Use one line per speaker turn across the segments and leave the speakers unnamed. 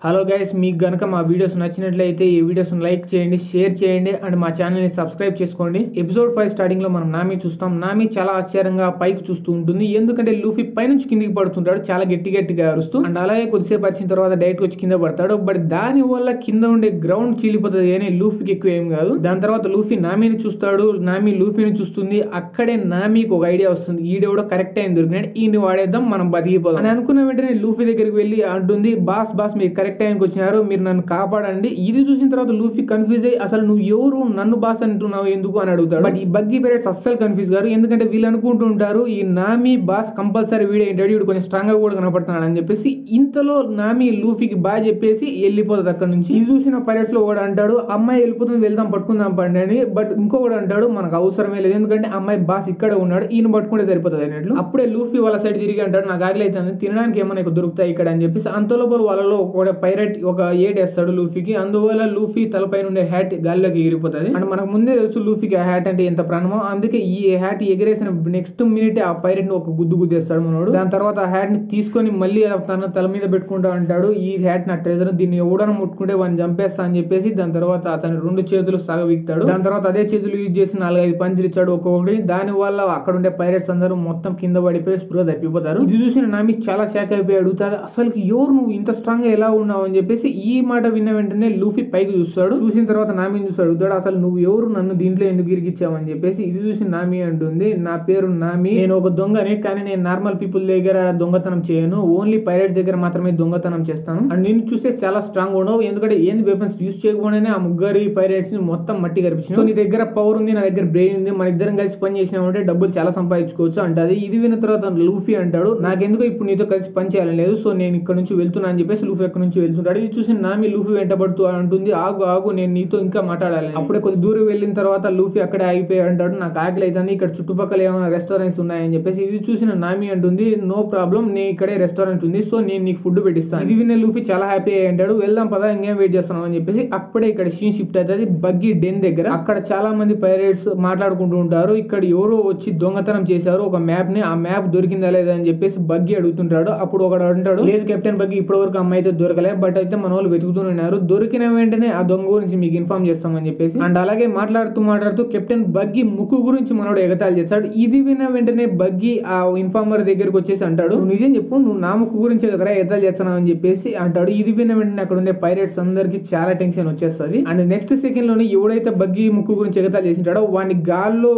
Hello guys, మీకు గనక మా వీడియోస్ నచ్చినట్లయితే ఈ వీడియోస్ లైక్ చేయండి, షేర్ చేయండి అండ్ మా ఛానల్ని సబ్స్క్రైబ్ చేసుకోండి. ఎపిసోడ్ 5 స్టార్టింగ్ లో మనం నామి చూస్తాం. నామి చాలా ఆశ్చర్యంగా పైకి చూస్తూ ఉంటుంది, ఎందుకంటే లూఫీ పైనుంచి కిందికి పడుతుంటాడు చాలా గట్టిగా అరుస్తూ. అండ్ అలాగే కొద్దిసేపు వచ్చిన తర్వాత డైరెక్ట్ వచ్చి కింద పడతాడు. బట్ దాని వల్ల కింద ఉండే గ్రౌండ్ చీలిపోతుంది కానీ లూఫీకి ఎక్కువ ఏం కాదు. దాని తర్వాత లూఫీ నామిని చూస్తాడు, నామి లూఫీని చూస్తుంది. అక్కడే నామికి ఒక ఐడియా వస్తుంది, ఈడెవడో కరెక్ట్ అయిన దొరికినాడు, ఈయన వాడేద్దాం, మనం బతికిపోదాం అని అనుకున్న వెంటనే లూఫీ దగ్గరికి వెళ్ళి అంటుంది, బాస్ మీరు కరెక్ట్ టైంకి వచ్చినారు, మీరు నన్ను కాపాడండి. ఇది చూసిన తర్వాత లూఫీ కన్ఫ్యూజ్ అయ్యి అసలు నువ్వు ఎవరు, నన్ను బాస్ అంటున్నావు ఎందుకు అని అడుగుతాడు. బట్ ఈ బగ్గీ పైరేట్స్ అస్సలు కన్ఫ్యూజ్ గారు, ఎందుకంటే వీళ్ళు అనుకుంటూ ఉంటారు ఈ నామి బాస్ కంపల్సరీ వీడే ఏంటాడు, వీడు కొంచెం స్ట్రాంగ్ గా కూడా కనపడుతున్నాడు అని చెప్పేసి. ఇంతలో నామి లూఫీకి బాగా చెప్పేసి వెళ్ళిపోతుంది అక్కడ నుంచి. ఇది చూసిన పైరేట్స్ లో కూడా అంటాడు, అమ్మాయి వెళ్ళిపోతుంది, వెళ్దాం పట్టుకుందాం పండి అని. బట్ ఇంకొకటి అంటాడు, మనకు అవసరమే లేదు, ఎందుకంటే అమ్మాయి బాస్ ఇక్కడే ఉన్నాడు, ఈయన పట్టుకుంటే సరిపోతుంది అన్నట్లు. అప్పుడే లూఫీ వాళ్ళ సైడ్ తిరిగి అంటాడు, నాకు ఆకలి అవుతుంది, తినడానికి ఏమైనా దొరుకుతాయి ఇక్కడ అని చెప్పేసి. అంతలోపల వాళ్ళలో ఒక పైరేట్ ఒక ఏడేస్తాడు లూఫీకి. అందువల్ల లూఫీ తలపై నుండే హ్యాట్ గాల్లోకి ఎగిరిపోతుంది. అండ్ మనకు ముందే తెలుసు లూఫీకి ఆ హ్యాట్ అంటే ఎంత ప్రాణమో, అందుకే ఈ హ్యాట్ ఎగిరేసిన నెక్స్ట్ మినిట్ ఆ పైరేట్ ని ఒక గుద్దేస్తాడు మనోడు. దాని తర్వాత ఆ హ్యాట్ ని తీసుకొని మళ్ళీ తన తల మీద పెట్టుకుంటా అంటాడు, ఈ హ్యాట్ నా ట్రెజర్, దీన్ని ఎవడన ముట్టుకుంటే వాడిని చంపేస్తా అని చెప్పేసి. దాని తర్వాత అతని 2 చేతులు సాగవీక్తాడు. దాని తర్వాత అదే చేతులు యూజ్ చేసి 4-5 పంచులు ఇచ్చాడు ఒక్కొక్కటి. దాని వల్ల అక్కడ ఉండే పైరేట్స్ అందరూ మొత్తం కింద పడిపోయి స్పృహ తప్పిపోతారు. ఇది చూసిన నామి చాలా షాక్ అయిపోయి అడుగుతాడు, అసలు ఎవరు నువ్వు, ఇంత స్ట్రాంగ్ గా ఎలా ఉన్నావు అని చెప్పేసి. ఈ మాట విన్న వెంటనే లూఫీ పైకి చూస్తాడు. చూసిన తర్వాత నామిని చూసి అడుగుతాడు, అసలు నువ్వు ఎవరు, నన్ను దీంట్లో ఎందుకు ఇరికిచ్చావు అని చెప్పేసి. ఇది చూసి నామి అంటుంది, నా పేరు నామి, నేను ఒక దొంగనే, కానీ నేను నార్మల్ పీపుల్ దగ్గర దొంగతనం చేయను, ఓన్లీ పైరేట్స్ దగ్గర మాత్రమే దొంగతనం చేస్తాను. అండ్ నిన్ను చూస్తే చాలా స్ట్రాంగ్ ఉండవు, ఎందుకంటే ఏంది వెపన్స్ యూజ్ చేయకుండానే ఆ ముగ్గురు పైరేట్స్ ని మొత్తం మట్టి కనిపించింది. సో నీ దగ్గర పవర్ ఉంది, నా దగ్గర బ్రెయిన్ ఉంది, మన ఇద్దరం కలిసి పని చేసినామంటే డబ్బులు చాలా సంపాదించుకోవచ్చు అంటది. ఇది విన్న తర్వాత లూఫీ అంటాడు, నాకెందుకు ఇప్పుడు నీతో కలిసి పని చేయాలని లేదు, సో నేను ఇక్కడ నుంచి వెళ్తున్నా అని చెప్పేసి లూఫీ అక్కడ నుంచి వెళ్తుంటాడు. ఇది చూసి నామి లూఫీ వెంటబడుతూ అంటుంది, ఆగు నేను నీతో ఇంకా మాట్లాడాలి. అప్పుడే కొద్ది దూరం వెళ్ళిన తర్వాత లూఫీ అక్కడే ఆగిపోయి అంటాడు, నాకు ఆకలి అవుతుంది, ఇక్కడ చుట్టుపక్కల ఏమైనా రెస్టారెంట్స్ ఉన్నాయని చెప్పేసి. ఇది చూసిన నామి అంటుంది, నో ప్రాబ్లం, నేను ఇక్కడే రెస్టారెంట్ ఉంది, సో నేను నీకు ఫుడ్ పెట్టిస్తాను. ఇది విన్న లూఫీ చాలా హ్యాపీ అయ్యి అంటాడు, వెళ్దాం పదా, ఇంకేం వెయిట్ చేస్తున్నాం అని చెప్పేసి. అప్పుడే ఇక్కడ సీన్ షిఫ్ట్ అవుతుంది బగ్గీ డెన్ దగ్గర. అక్కడ చాలా మంది పైరేట్స్ మాట్లాడుకుంటూ ఉంటారు, ఇక్కడ ఎవరో వచ్చి దొంగతనం చేశారు ఒక మ్యాప్ ని, ఆ మ్యాప్ దొరికిందా లేదా అని చెప్పేసి బగ్గీ అడుగుతుంటాడు. అప్పుడు ఒకడు అంటాడు, లేదు కెప్టెన్ బగ్గీ, ఇప్పటి వరకు అమ్మాయి అయితే దొరకలే, బట్ అయితే మన వాళ్ళు వెతుకుతున్నారు, దొరికిన వెంటనే ఆ దొంగ గురించి మీకు ఇన్ఫార్మ్ చేస్తామని చెప్పేసి. అండ్ అలాగే మాట్లాడుతూ కెప్టెన్ బగ్గీ ముక్కు గురించి మనోడు ఎగతాళి చేస్తాడు. ఇది విన్న వెంటనే బగ్గీ ఆ ఇన్ఫార్మర్ దగ్గరికి వచ్చేసి అంటాడు, నువ్వు నిజం చెప్పు, నువ్వు నా ముక్కు గురించి ఎగతారా ఎగతాళి చేస్తున్నావు అని చెప్పేసి అంటాడు. ఇది విన్న వెంటనే అక్కడ ఉండే పైరేట్స్ అందరికి చాలా టెన్షన్ వచ్చేస్తుంది. అండ్ నెక్స్ట్ సెకండ్ లోనే ఎవడైతే బగ్గీ ముక్కు గురించి ఎగతాళి చేసింటాడో వాడిని గాల్లో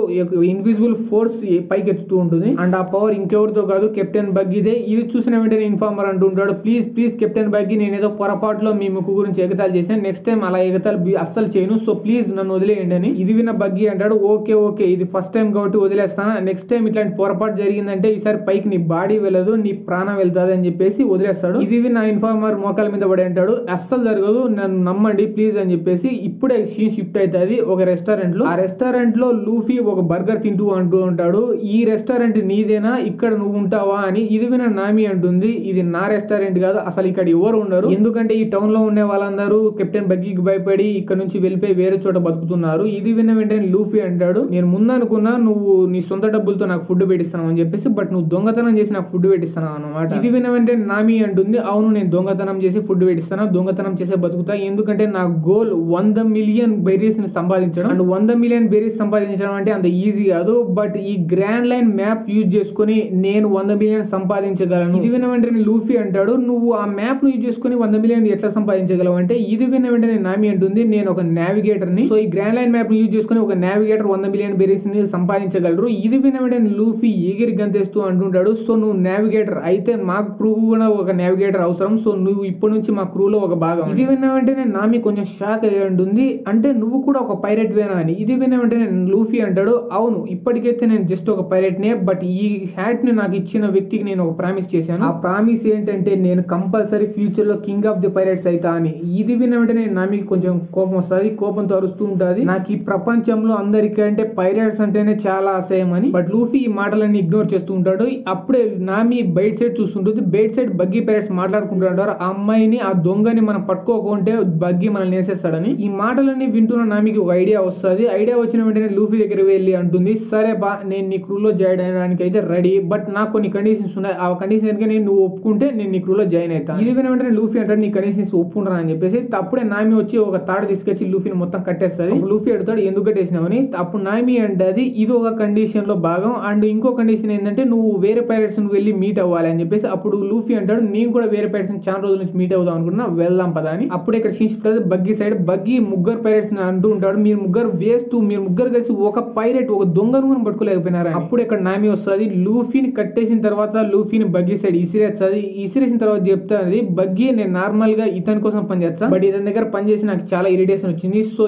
ఇన్విజిబుల్ ఫోర్స్ పైకి ఎత్తుతూ ఉంటుంది. అండ్ ఆ పవర్ ఇంకెవరితో కాదు, కెప్టెన్ బగ్గీదే. ఇది చూసిన వెంటనే ఇన్ఫార్మర్ అంటుంటాడు, ప్లీజ్ కెప్టెన్ బగ్గీ, నేను ఏదో పొరపాటులో మీ ముక్కు గురించి ఎగతాళి చేశాను, నెక్స్ట్ టైం అలా ఎగతాళి అస్సలు చేయను, సో ప్లీజ్ నన్ను వదిలేయండి అని. ఇది విన్న బగ్గీ అంటాడు, ఓకే ఇది ఫస్ట్ టైం కాబట్టి వదిలేస్తాను, నెక్స్ట్ టైం ఇట్లాంటి పొరపాటు జరిగిందంటే ఈసారి పైకి నీ బాడీ వెళ్ళదు, నీ ప్రాణం వెళ్తాది అని చెప్పేసి వదిలేస్తాడు. ఇది విన్న ఇన్ఫార్మర్ మోకాల మీద పడి అంటాడు, అస్సలు జరగదు, నన్ను నమ్మండి ప్లీజ్ అని చెప్పేసి. ఇప్పుడే సీన్ షిఫ్ట్ అవుతుంది ఒక రెస్టారెంట్ లో. ఆ రెస్టారెంట్ లో లూఫీ ఒక బర్గర్ తింటూ అంటూ ఉంటాడు, ఈ రెస్టారెంట్ నీదేనా, ఇక్కడ నువ్వు ఉంటావా అని. ఇది విన్న నామి అంటుంది, ఇది నా రెస్టారెంట్ కాదు, అసలు ఇక్కడ ఎవరు ఉండరు, ఎందుకంటే ఈ టౌన్ లో ఉండే వాళ్ళందరూ కెప్టెన్ బగ్గీకి భయపడి ఇక్కడ నుంచి వెళ్ళిపోయి వేరే చోట బతుకుతున్నారు. ఇది విన్న వెంటనే లూఫీ అంటాడు, నేను ముందు అనుకున్నా నువ్వు నీ సొంత డబ్బులతో నాకు ఫుడ్ పెట్టిస్తున్నావు అని చెప్పేసి, బట్ నువ్వు దొంగతనం చేసి నాకు ఫుడ్ పెట్టిస్తున్నావు అన్నమాట. ఇది విన్న వెంటనే నామి అంటుంది, అవును నేను దొంగతనం చేసి ఫుడ్ పెట్టిస్తాను, దొంగతనం చేసే బతుకుతా, ఎందుకంటే నా గోల్ 100 మిలియన్ బెర్రీస్ ని సంపాదించడం. అండ్ 100 మిలియన్ బెర్రీస్ సంపాదించడం అంటే అంత ఈజీ కాదు, బట్ ఈ గ్రాండ్ లైన్ మ్యాప్ యూజ్ చేసుకుని నేను 100 మిలియన్ సంపాదించగలను. ఇది విన్న వెంటనే లూఫీ అంటాడు, నువ్వు ఆ మ్యాప్ ను యూజ్ చేసుకుని 100 మిలియన్ ఎట్లా సంపాదించగలవు అంటే. ఇది విన్న వెంటనే నామి అంటుంది, నేను ఒక నావిగేటర్ ని, సో ఈ గ్రాండ్ లైన్ మ్యాప్ ని యూజ్ చేసుకుని ఒక నావిగేటర్ 100 మిలియన్ బెర్రీస్ ని సంపాదించగలరు. ఇది విన్న వెంటనే లూఫీ ఎగిరి గంతేస్తూ అంటుంటాడు, సో నువ్వు నావిగేటర్ అయితే మా క్రూ కూడా ఒక నావిగేటర్ అవసరం, సో నువ్వు ఇప్పటి నుంచి మా క్రూలో ఒక భాగం. ఇది విన్న వెంటనే నామి కొంచెం షాక్ అయ్యి ఉంటుంది, అంటే నువ్వు కూడా ఒక పైరేట్ వేనా అని. ఇది విన్న వెంటనే లూఫీ అంటాడు, అవును ఇప్పటికైతే నేను జస్ట్ ఒక పైరేట్ నే, బట్ ఈ హ్యాట్ ని నాకు ఇచ్చిన వ్యక్తికి నేను ఒక ప్రామిస్ చేశాను, ఆ ప్రామిస్ ఏంటంటే నేను కంపల్సరీ ఫ్యూచర్ లో కింగ్ ఆఫ్ ది పైరేట్స్ అయితా అని. ఇది విన్న వెంటనే నామికి కొంచెం కోపం వస్తుంది, కోపంతో అరుస్తూ ఉంటుంది, నాకు ఈ ప్రపంచంలో అందరికంటే పైరేట్స్ అంటేనే చాలా అసహ్యం అని. బట్ లూఫీ ఈ మాటలన్నీ ఇగ్నోర్ చేస్తూ ఉంటాడు. అప్పుడే నామి బయట సైడ్ చూస్తుంటుంది, బయట సైడ్ బగ్గీ పైరేట్స్ మాట్లాడుకుంటుంటారు, ఆ అమ్మాయిని ఆ దొంగని మనం పట్టుకోకుంటే బగ్గీ మనల్ని వేసేస్తాడని. ఈ మాటలన్నీ వింటున్న నామికి ఒక ఐడియా వస్తుంది. ఐడియా వచ్చిన వెంటనే లూఫీ దగ్గర వెళ్ళి అంటుంది, సరే బా నేను నీ క్రూలో జాయిన్ అయ్యడానికి అయితే రెడీ, బట్ నాకు కొన్ని కండిషన్స్ ఉన్నాయి, ఆ కండిషన్ నువ్వు ఒప్పుకుంటే నేను నీ క్రూలో జాయిన్ అవుతాను. ఇది విన్న వెంటనే లూఫీ అంటాడు నీ కనీసం ఒప్పుకుంటాను అని చెప్పేసి. అప్పుడే నామి వచ్చి ఒక తాడు తీసుకొచ్చి లూఫీని మొత్తం కట్టేస్తుంది. లూఫీ అడుగుతాడు ఎందుకు కట్టేసినావని. అప్పుడు నామి అంటది ఇది ఒక కండిషన్ లో భాగం అండ్ ఇంకో కండిషన్ ఏంటంటే నువ్వు వేరే పైరట్స్ వెళ్ళి మీట్ అవ్వాలి అని చెప్పేసి. అప్పుడు లూఫీ అంటాడు నేను కూడా వేరే పైరట్స్ చాలా రోజుల నుంచి మీట్ అవుదాం అనుకున్నా, వెళ్దాం పదా అని. అప్పుడు ఇక్కడ షిఫ్ట్ అవుతుంది బగ్గీ సైడ్. బగ్గీ ముగ్గురు పైరట్స్ అంటూ ఉంటాడు మీరు ముగ్గురు వేస్ట్, మీరు ముగ్గురు కలిసి ఒక పైరట్ ఒక దొంగను పట్టుకోలేకపోయినారా. అప్పుడు ఇక్కడ నామి వస్తుంది లూఫీని కట్టేసిన తర్వాత లూఫీని బగ్గీ సైడ్ ఇసిరేస్తుంది. ఇసిరేసిన తర్వాత చెప్తాది బగ్గీ నేను నార్మల్ గా ఇతని కోసం పనిచేస్తా, బట్ ఇతని దగ్గర పనిచేసి నాకు చాలా ఇరిటేషన్ వచ్చింది, సో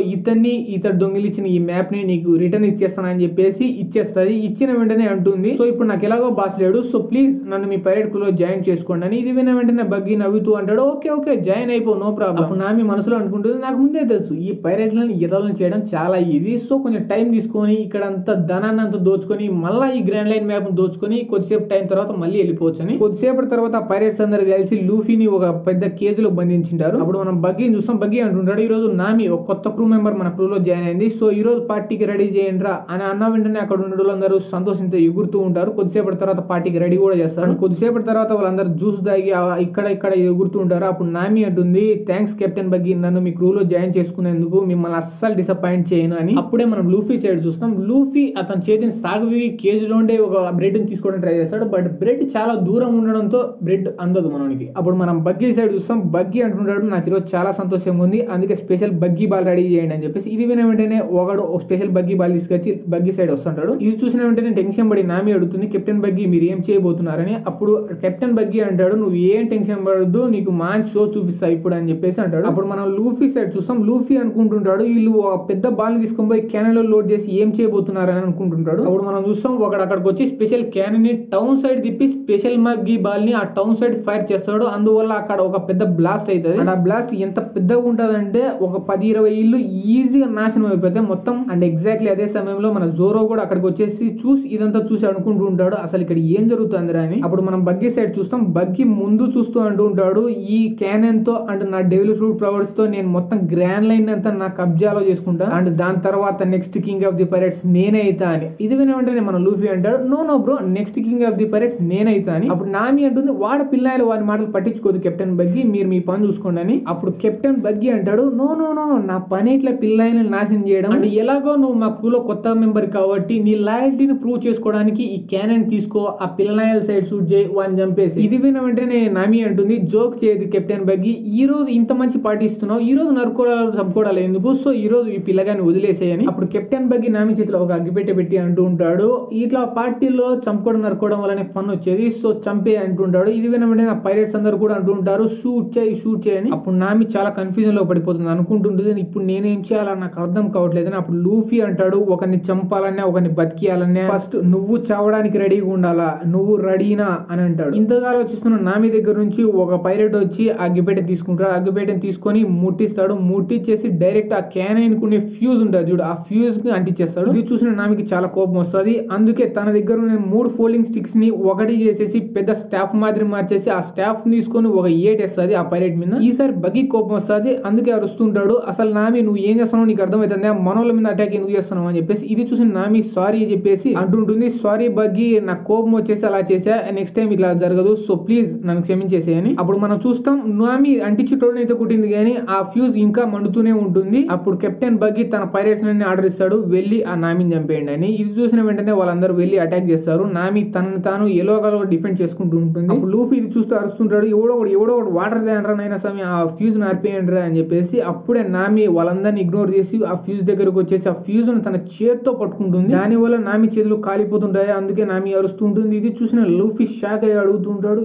ఇతడు దొంగిలిచ్చిన ఈ మ్యాప్ ని నీకు రిటర్న్ ఇచ్చేస్తాను అని చెప్పేసి ఇచ్చేస్తుంది. ఇచ్చిన వెంటనే అంటుంది సో ఇప్పుడు నాకు ఎలాగో బాస్ లేడు, సో ప్లీజ్ నన్ను మీ పైరట్ క్రూ లో జాయిన్ చేసుకోండి అని. ఇది విన్న వెంటనే బగ్గీ నవ్వుతూ అంటాడు ఓకే ఓకే జాయిన్ అయిపో నో ప్రాబ్లం. అప్పుడు నామి మనసులో అనుకుంటుంది నాకు ముందే తెలుసు ఈ పైరట్లను ఇతరులను చేయడం చాలా ఈజీ, సో కొంచెం టైం తీసుకొని ఇక్కడ అంతా ధనాన్ని అంతా దోచుకొని మళ్ళీ ఈ గ్రాండ్ లైన్ మ్యాప్ దోచుకొని కొద్దిసేపు టైం తర్వాత మళ్ళీ వెళ్ళిపోవచ్చు అని. కొద్దిసేపటి తర్వాత ఆ పైరట్స్ అందరు కలిసి లూఫీని ఒక పెద్ద కేజ్ లో బంధించింటారు. అప్పుడు మనం బగ్గీని చూస్తాం. బగ్గీ అంటుంటాడు ఈ రోజు నామి ఒక కొత్త క్రూ మెంబర్ మన క్రూ లో జాయిన్ అయింది, సో ఈ రోజు పార్టీకి రెడీ చేయండి రా అని అన్న వెంటనే అక్కడ ఉన్న వాళ్ళందరూ సంతోషంతో ఎగురుతూ ఉంటారు. కొద్దిసేపటి తర్వాత పార్టీకి రెడీ కూడా చేస్తారు. కొద్దిసేపటి తర్వాత వాళ్ళందరూ జ్యూస్ తాగి ఇక్కడ ఎగురుతూ ఉంటారు. అప్పుడు నామి అంటుంది థ్యాంక్స్ కెప్టెన్ బగ్గీ నన్ను మీ క్రూ లో జాయిన్ చేసుకునేందుకు, మిమ్మల్ని అస్సలు డిసప్పాయింట్ చేయను అని. అప్పుడే మనం లూఫీ సైడ్ చూస్తాం. లూఫీ అతని చేతిని సాగువి కేజ్ లో ఉండే ఒక బ్రెడ్ ని తీసుకోవడం ట్రై చేస్తాడు, బట్ బ్రెడ్ చాలా దూరం ఉండడంతో బ్రెడ్ అందదు మనకి. అప్పుడు మనం బగ్గీ సైడ్ చూస్తాం. బగ్గీ అంటుంటాడు నాకు ఈరోజు చాలా సంతోషంగా ఉంది, అందుకే స్పెషల్ బగ్గీ బాల్ రెడీ చేయండి అని చెప్పేసి. ఇది విన వెంటనే ఒకడు ఒక స్పెషల్ బగ్గీ బాల్ తీసుకొచ్చి బగ్గీ సైడ్ వస్తుంటాడు. ఇది చూసిన వెంటనే టెన్షన్ పడి నామి అడుగుతుంది కెప్టెన్ బగ్గీ మీరు ఏం చేయబోతున్నారని. అప్పుడు కెప్టెన్ బగ్గీ అంటాడు నువ్వు ఏం టెన్షన్ పడద్దు, నీకు మంచి షో చూపిస్తా ఇప్పుడు అని చెప్పేసి అంటాడు. అప్పుడు మనం లూఫీ సైడ్ చూస్తాం. లూఫీ అనుకుంటుంటాడు వీళ్ళు పెద్ద బాల్ ని తీసుకొని పోయి క్యానన్ లో లోడ్ చేసి ఏం చేయబోతున్నారు అని అనుకుంటుంటాడు. అప్పుడు మనం చూస్తాం ఒకడు అక్కడికి వచ్చి స్పెషల్ క్యానన్ ని టౌన్ సైడ్ తిప్పి స్పెషల్ బగ్గీ బాల్ ని ఆ టౌన్ సైడ్ ఫైర్ చేస్తాడు. అందువల్ల అక్కడ ఒక పెద్ద బ్లాస్ట్ అవుతుంది. అండ్ ఆ బ్లాస్ట్ ఎంత పెద్దగా ఉంటదంటే ఒక 10-20 ఇల్లు ఈజీగా నాశనం అయిపోతాయి మొత్తం. అండ్ ఎగ్జాక్ట్లీ అదే సమయంలో మన జోరో కూడా అక్కడికి వచ్చేసి ఇదంతా చూసి అనుకుంటూ ఉంటాడు అసలు ఇక్కడ ఏం జరుగుతుంది అని. అప్పుడు మనం బగ్గీ సైడ్ చూస్తాం. బగ్గీ ముందు చూస్తూ అంటూ ఉంటాడు ఈ క్యానన్ తో అండ్ నా డెవిల్ ఫ్రూట్ ఫ్లవర్స్ తో నేను మొత్తం గ్రాండ్ లైన్ అంతా నా కబ్జాలో చేసుకుంటా అండ్ దాని తర్వాత next king of the pirates నేనే అయితా అని. ఇది వినంటే మన లూఫీ అంటాడు no bro next king of the pirates నేనైతా అని. అప్పుడు నామి అంటుంది వాడ పిల్లాయలు వారి మాటలు పట్టించుకోదు కెప్టెన్ బగ్గీ, మీరు మీ పని చూసుకోండి అని. అప్పుడు కెప్టెన్ బగ్గీ అంటాడు నో నా పని ఇట్లా పిల్లాయని నాశనం చేయడం అంటే ఎలాగో నువ్వు మా క్రూలో కొత్త మెంబర్ కాబట్టి నీ లాయల్టీని ప్రూవ్ చేసుకోవడానికి ఈ క్యానన్ తీసుకో, ఆ పిల్లనాయల సైడ్ షూట్ చేయి వాడిని చంపేసి. ఇది విన్న వెంటనే నామి అంటుంది జోక్ చేయదు కెప్టెన్ బగ్గీ, ఈ రోజు ఇంత మంచి పార్టీ ఇస్తున్నావు, ఈ రోజు నరుకోవడాలు చంపుకోవడాలు ఎందుకు, సో ఈ రోజు ఈ పిల్లగాని వదిలేసేయని. అప్పుడు కెప్టెన్ బగ్గీ నామి చేతిలో ఒక అగ్గిపెట్టె పెట్టి అంటూ ఉంటాడు ఇట్లా పార్టీలో చంపుకోవడం నరుకోవడం వల్లనే ఫన్ వచ్చేది, సో చంపే అంటుంటాడు. ఇది విన్న వెంటనే ఆ పైరేట్స్ అందరూ కూడా అంటూ ఉంటారు షూట్ చేయని. అప్పుడు నామి చాలా కన్ఫ్యూజన్ లో పడిపోతుంది అనుకుంటుంటుంది ఇప్పుడు నేనేం చేయాలని నాకు అర్థం కావట్లేదని. అప్పుడు లూఫీ అంటాడు ఒకరిని చంపాలన్నా ఒకరిని బతికియాలన్నా ఫస్ట్ నువ్వు చావడానికి రెడీగా ఉండాలా, నువ్వు రెడీనా అని అంటాడు. ఇంతగా ఆలోచిస్తున్న నామి దగ్గర నుంచి ఒక పైరెట్ వచ్చి ఆ అగ్గిపెట్టె తీసుకుంటాడు. అగ్గిపెట్టెని తీసుకొని ముట్టిస్తాడు. ముట్టించేసి డైరెక్ట్ ఆ క్యానైన్ కునే ఫ్యూజ్ ఉంటుంది చూడు ఆ ఫ్యూజ్ కి అంటించేస్తాడు. ఇది చూసిన నామికి చాలా కోపం వస్తుంది. అందుకే తన దగ్గర ఉన్న 3 ఫోల్డింగ్ స్టిక్స్ ని ఒకటి చేసేసి పెద్ద స్టాఫ్ మాదిరి మార్చేసి ఆ స్టాఫ్ తీసుకొని ఒక ఏటేస్తుంది ఆ పైరెట్ మీద. ఈసారి బగ్గీ కోపం వస్తుంది. అందుకే అరుస్తుంటాడు అసలు నామి నువ్వు ఏం చేస్తున్నావు నీకు అర్థమవుతుంది, మనోళ్ళ మీద అటాక్ ఎందుకు చేస్తున్నావు అని చెప్పేసి. ఇది చూసి నామి సారీ చెప్పేసి అంటుంటుంది సారీ బగ్గీ నాకు కోపం వచ్చేసి అలా చేసా, నెక్స్ట్ టైం ఇట్లా జరగదు, సో ప్లీజ్ నన్ను క్షమించేసేయని. అప్పుడు మనం చూస్తాం నామి అంటించుటోడు అయితే కుట్టింది కానీ ఆ ఫ్యూజ్ ఇంకా మండుతూనే ఉంటుంది. అప్పుడు కెప్టెన్ బగ్గీ తన పైరేట్స్ ఆర్డర్ ఇస్తాడు వెళ్ళి ఆ నామిని చంపేయండి అని. ఇది చూసిన వెంటనే వాళ్ళందరూ వెళ్ళి అటాక్ చేస్తారు. నామి తనను తాను ఎలాగో డిఫెండ్ చేసుకుంటూ ఉంటుంది. అప్పుడు లూఫీ ఇది చూస్తూ అరుస్తుంటాడు ఎవడో ఒకటి వాటర్ తేండ్రా నైనా సమయం ఆ ఫ్యూజ్ ఆర్పేయండిరా అని చెప్పేసి. అప్పుడే నామి వాళ్ళందరినీ ఇగ్నోర్ చేసి ఆ ఫ్యూజ్ దగ్గరకు వచ్చేసి ఆ ఫ్యూజ్ ను తన చేతితో పట్టుకుంటుంది. దాని వల్ల నామి చేతులు కాలిపోతుంటాయి. అందుకే నామి అరుస్తూ ఉంటుంది. ఇది చూసిన లూఫీ షాక్ అయ్యి అడుగుతుంటాడు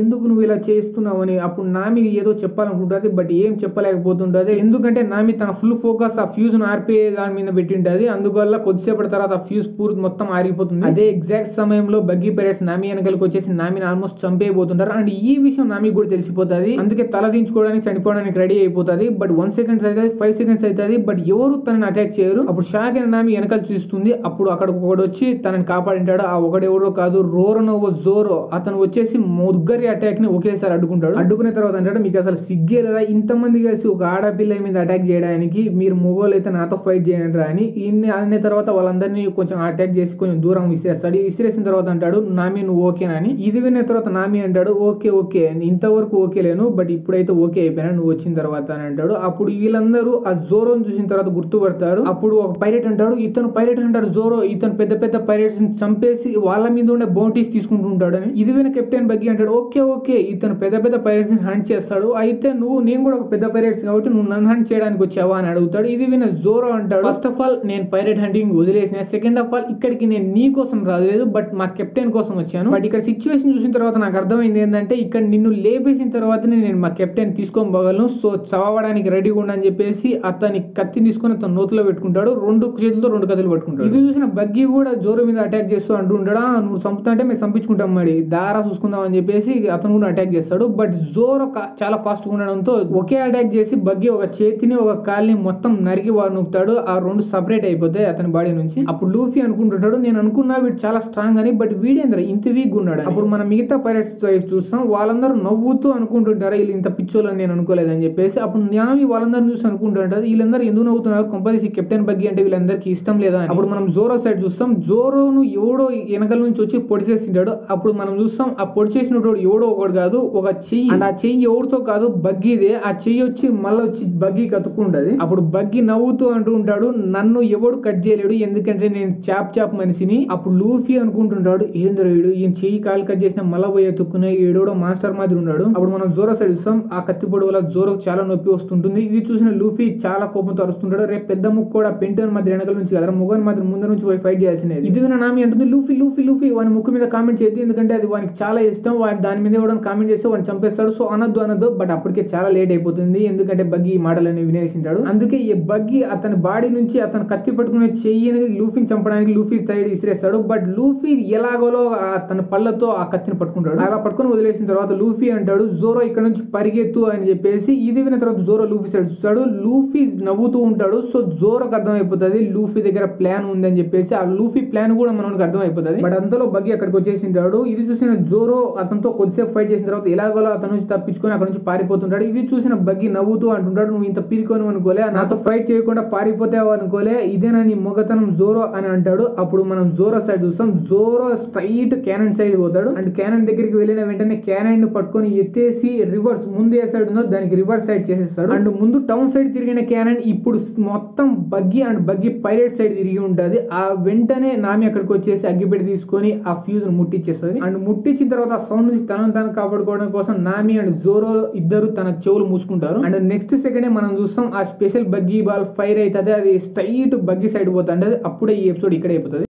ఎందుకు నువ్వు ఇలా చేస్తున్నావు అని. అప్పుడు నామి ఏదో చెప్పాలనుకుంటుంది బట్ ఏం చెప్పలేకపోతుంటది. ఎందుకంటే నామి తన ఫుల్ ఫోకస్ ఆ ఫ్యూజ్ ను ఆర్పే దాని మీద పెట్టింటది. అందువల్ల కొద్దిసేపటి తర్వాత ఆ ఫ్యూజ్ పూర్తి మొత్తం ఆరిపోతుంది. అదే ఎగ్జాక్ట్ సమయంలో బగ్గీ పైరేట్స్ నామి వెనకలకు వచ్చేసి నామిని ఆల్మోస్ట్ చంపేయబోతుంటారు. అండ్ ఈ విషయం నామి కూడా తెలిసిపోతుంది. అందుకే తల దించుకోవడానికి చనిపోవడానికి రెడీ అయిపోతుంది. బట్ 1 సెకండ్స్ అవుతుంది 5 సెకండ్స్ అవుతుంది బట్ ఎవరు తనని అటాక్ చేయరు. అప్పుడు షాక్ అయిన నామి వెనకాల చూస్తుంది. అప్పుడు అక్కడ ఒకడు వచ్చి తనని కాపాడింటాడు. ఆ ఒకడెవరో కాదు రోరనోవో జోరో. అతను వచ్చేసి ముగ్గురి అటాక్ ని ఒకేసారి అడ్డుకుంటాడు. అడ్డుకున్న తర్వాత అంటాడు మీకు అసలు సిగ్గే లేదా ఇంతమంది కలిసి ఒక ఆడపిల్ల మీద అటాక్ చేయడానికి, మీరు మొగోలు అయితే నాతో ఫైట్ చేయండి రా అని. ఇన్ని అన్న తర్వాత వాళ్ళందరినీ కొంచెం అటాక్ చేసి కొంచెం దూరం విసిరేస్తాడు. విసిరేసిన తర్వాత అంటాడు నామి నువ్వు ఓకేనా అని. ఇది విన్న తర్వాత నామి అంటాడు ఓకే ఇంతవరకు ఓకే లేను, బట్ ఇప్పుడైతే ఓకే అయిపోయినా నువ్వు వచ్చిన తర్వాత అని అంటాడు. అప్పుడు వీళ్ళందరూ ఆ జోరోని చూసిన తర్వాత గుర్తుపడతారు. అప్పుడు ఒక పైరేట్ అంటాడు, ఇతను పైరేట్ అంటారు జోరో, ఇతను పెద్ద పెద్ద పైరేట్స్ ని చంపేసి వాళ్ళ మీద ఉండే బౌంటీస్ తీసుకుంటూ ఉంటాడు అని. ఇది విన కెప్టెన్ బగ్గీ అంటాడు, ఓకే ఓకే ఇతను పెద్ద పెద్ద పైరేట్స్ ని హంట్ చేస్తాడు, అయితే నేను కూడా ఒక పెద్ద పైరేట్స్ కాబట్టి నువ్వు నన్ను హంట్ చేయడానికి వచ్చావా అని అడుగుతాడు. ఇది విన జోరో అంటాడు, ఫస్ట్ ఆఫ్ ఆల్ నేను పైరేట్ హంటింగ్ వదిలేసిన, సెకండ్ ఆఫ్ ఆల్ ఇక్కడికి నేను నీ కోసం రాలేదు బట్ మా కెప్టెన్ కోసం వచ్చాను. బట్ ఇక్కడ సిచ్యువేషన్ చూసిన తర్వాత నాకు అర్థమైంది ఏంటంటే ఇక్కడ నిన్ను లేపేసిన తర్వాతనే నేను మా కెప్టెన్ తీసుకొని పోగలను, సో చవడానికి రెడీగా ఉండని చెప్పేసి అతని కత్తి తీసుకొని అతను నోట్లో పెట్టుకుంటాడు, రెండు చేతులతో రెండు కత్తులు పట్టుకుంటాడు. ఇది చూసిన బగ్గీ కూడా జోరో మీద అటాక్ చేస్తూ అంటూ ఉంటాడు, నువ్వు చంపుతా అంటే మేము చంపించుకుంటాం మరి దారా చూసుకుందాం అని చెప్పేసి అతను కూడా అటాక్ చేస్తాడు. బట్ జోరో చాలా ఫాస్ట్ గా ఉండడంతో ఒకే అటాక్ చేసి బగ్గీ ఒక చేతిని ఒక కాల్ని మొత్తం నరికి వారు నొక్కుతాడు. ఆ రెండు సపరేట్ అయిపోతాయి అతని బాడీ నుంచి. అప్పుడు లూఫీ అనుకుంటుంటాడు, నేను అనుకున్నా వీడు చాలా స్ట్రాంగ్ అని, బట్ వీడేంద్ర ఇంత వీక్ ఉన్నాడు. అప్పుడు మనం మిగతా పైరేట్స్ చూస్తాం, వాళ్ళందరూ నవ్వుతూ అనుకుంటుంటారు వీళ్ళు ఇంత పిచ్చోలని నేను అనుకోలేదని చెప్పేసి. అప్పుడు నామి వాళ్ళందరూ చూసి అనుకుంటుంటారు వీళ్ళందరూ ఎందుకు నవ్వుతున్నారు, కంపల్సరీ కెప్టెన్ బగ్గీ అంటే వీళ్ళందరికీ ఇష్టం లేదా. అప్పుడు మనం జోరో సైడ్ చూస్తాం, జోరోను ఎవడో వెనకల నుంచి వచ్చి పొడి చేసింటాడు. అప్పుడు మనం చూస్తాం ఆ పొడి చేసినోడు ఎవడో ఒకడు కాదు, ఒక చెయ్యి, అండ్ ఆ చెయ్యి ఎవరితో కాదు బగ్గీదే. ఆ చెయ్యి వచ్చి మళ్ళీ వచ్చి బగ్గీ కతుక్కుంటది. అప్పుడు బగ్గీ నవ్వుతూ అంటూ ఉంటాడు, నన్ను ఎవడు కట్ చేయలేడు ఎందుకంటే నేను చాప్ మనిషిని. అప్పుడు లూఫీ అనుకుంటుంటాడు, ఏంద్ర వీడు ఈయన చెయ్యి కాలు కట్ చేసిన మళ్ళా పోయి ఎత్తుక్కునే ఏడోడో మాస్టర్ మాదిరి ఉన్నాడు. అప్పుడు మనం జోరో సైడ్ చూస్తాం, ఆ కత్తి పొడి వల్ల జోరోకి చాలా నొప్పి వస్తుంటుంది. ఇది చూసిన లూఫీ చాలా కోపంతో అరుస్తుంటాడు, రేపు పెద్ద ముక్కు కూడా పెంటన్ మధ్య వెనకల నుంచి కదా ముగన్ మధ్య ముందు నుంచి పోయి ఫైట్ చేయాల్సింది. ఇది విన నామి అంటుంది, లూఫీ లూఫీ లూఫీ వాని ముక్కు మీద కామెంట్ చేయదు ఎందుకంటే అది వానికి చాలా ఇష్టం, వాడి దాని మీద కూడా కామెంట్ చేస్తే వాడిని చంపేస్తాడు, సో అనొద్దు. బట్ అప్పటికే చాలా లేట్ అయిపోతుంది ఎందుకంటే బగ్గీ ఈ మాటలన్నీ వినేసింటాడు. అందుకే ఈ బగ్గీ అతని బాడీ నుంచి అతను కత్తి పట్టుకునే చెయ్యిని లూఫీని చంపడానికి లూఫీ సైడ్ ఇసిరేస్తాడు. బట్ లూఫీ ఎలాగోలో తన పళ్ళతో ఆ కత్తిని పట్టుకుంటాడు. అలా పట్టుకుని వదిలేసిన తర్వాత లూఫీ అంటాడు, జోరో ఇక్కడ నుంచి పరిగెత్తు అని చెప్పేసి. ఇది విన్న తర్వాత జోరో లూఫీ సైడ్ చూస్తాడు, లూఫీ నవ్వుతూ ఉంటాడు. సో జోరోకి అర్థమైపోతుంది లూఫీ దగ్గర ప్లాన్ ఉందని చెప్పేసి. ఆ లూఫీ ప్లాన్ కూడా మనకి అర్థమైపోతుంది. బట్ అంతలో బగ్గీ అక్కడికి వచ్చేసింటాడు. ఇది చూసిన జోరో అతనితో కొద్దిసేపు ఫైట్ చేసిన తర్వాత ఎలాగోలో అతని నుంచి తప్పించుకొని అక్కడ నుంచి పారిపోతుంటాడు. ఇది చూసిన బగ్గీ నవ్వుతూ అంటుంటాడు, నువ్వు ఇంత పీరుకొని అనుకోలే, నాతో ఫైట్ చేయకుండా పారిపోతావు అనుకోలే, ఇదేనా నీ మొగతనం జోరో అని అంటాడు. అప్పుడు మనం జోరో సైడ్ చూస్తాం, జోరో స్ట్రైట్ క్యానన్ సైడ్ పోతాడు. అండ్ క్యానన్ దగ్గరికి వెళ్ళిన వెంటనే క్యానన్ ను పట్టుకొని ఎత్తేసి రివర్స్ ముందు ఏ సైడ్ ఉందో దానికి రివర్స్ సైడ్ చేసేస్తాడు. అండ్ ముందు టౌన్ సైడ్ తిరిగిన క్యానన్ ఇప్పుడు మొత్తం buggy and buggy pirate side తిరిగి ఉంటుంది. ఆ వెంటనే నామి అక్కడికి వచ్చేసి అగ్గిపెట్టి తీసుకొని ఆ ఫ్యూజ్ ను ముట్టించేస్తుంది. అండ్ ముట్టించిన తర్వాత ఆ సౌండ్ నుంచి తనను కాపాడుకోవడం కోసం నామి అండ్ జోరో ఇద్దరు తన చెవులు మూసుకుంటారు. అండ్ నెక్స్ట్ సెకండ్ మనం చూస్తాం ఆ స్పెషల్ బగ్గీ బాల్ ఫైర్ అవుతుంది, అది స్ట్రైట్ బగ్గీ సైడ్ పోతుంది. అప్పుడే ఈ ఎపిసోడ్ ఇక్కడ అయిపోతుంది.